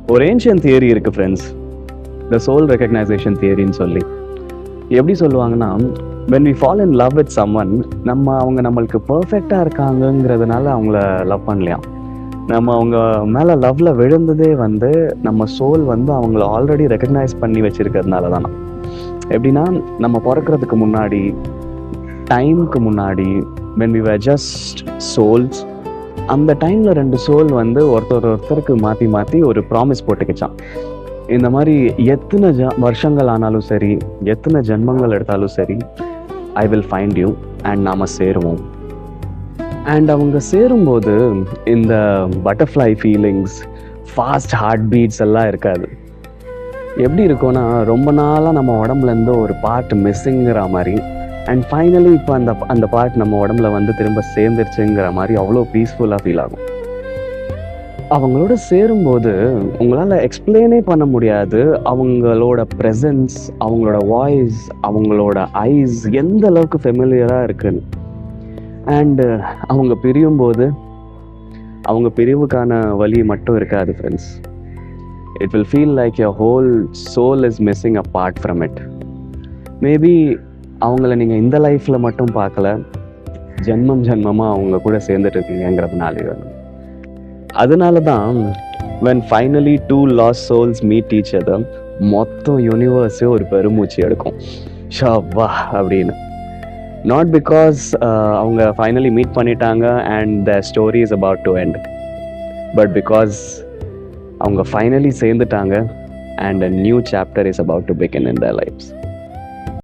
ஒரு ancient theory இருக்குது friends, த soul recognition தியரின்னு சொல்லி. எப்படி சொல்லுவாங்கன்னா, when we fall in love with someone, அவங்க நம்மளுக்கு பர்ஃபெக்டாக இருக்காங்கங்கிறதுனால அவங்கள லவ் பண்ணலையாம். நம்ம அவங்க மேலே லவ்வில் விழுந்ததே வந்து நம்ம சோல் வந்து அவங்கள ஆல்ரெடி ரெகக்னைஸ் பண்ணி வச்சிருக்கிறதுனால தானே. எப்படின்னா, நம்ம பிறக்கிறதுக்கு முன்னாடி, டைமுக்கு முன்னாடி, when we were just souls, அந்த டைமில் 2 சோல் வந்து ஒருத்தருக்கு மாற்றி மாற்றி ஒரு ப்ராமிஸ் போட்டுக்கிச்சான். இந்த மாதிரி எத்தனை வருஷங்கள் ஆனாலும் சரி, எத்தனை ஜென்மங்கள் எடுத்தாலும் சரி, I will find you and நாம் சேருவோம். அண்ட் அவங்க சேரும்போது இந்த butterfly feelings, fast heart beats எல்லாம் இருக்காது. எப்படி இருக்கும்னா, ரொம்ப நாளாக நம்ம உடம்புலேருந்து ஒரு பார்ட் மிஸ்ஸிங்கிற மாதிரி, அண்ட் ஃபைனலி இப்போ அந்த பார்ட் நம்ம உடம்புல வந்து திரும்ப சேர்ந்துருச்சுங்கிற மாதிரி அவ்வளோ பீஸ்ஃபுல்லாக ஃபீல் ஆகும். அவங்களோட சேரும்போது உங்களால் எக்ஸ்பிளைனே பண்ண முடியாது அவங்களோட ப்ரெசன்ஸ், அவங்களோட வாய்ஸ், அவங்களோட ஐஸ் எந்த அளவுக்கு ஃபெமிலியராக இருக்குன்னு. அண்டு அவங்க பிரியும்போது அவங்க பிரிவுக்கான வலி மட்டும் இருக்காது friends. It will feel like your whole soul is missing a part from it. Maybe அவங்கள நீங்கள் இந்த லைஃப்பில் மட்டும் பார்க்கல, ஜென்மமாக அவங்க கூட சேர்ந்துட்டு இருக்கீங்கிறதுனாலே வேணும். அதனால தான் when finally 2 lost souls meet each other, மொத்தம் யூனிவர்ஸே ஒரு பெருமூச்சு எடுக்கும், ஷப்பா அப்படின்னு. நாட் பிகாஸ் அவங்க ஃபைனலி மீட் பண்ணிட்டாங்க and the story is about to end, but because அவங்க ஃபைனலி சேர்ந்துட்டாங்க and a new chapter is about to begin in their lives.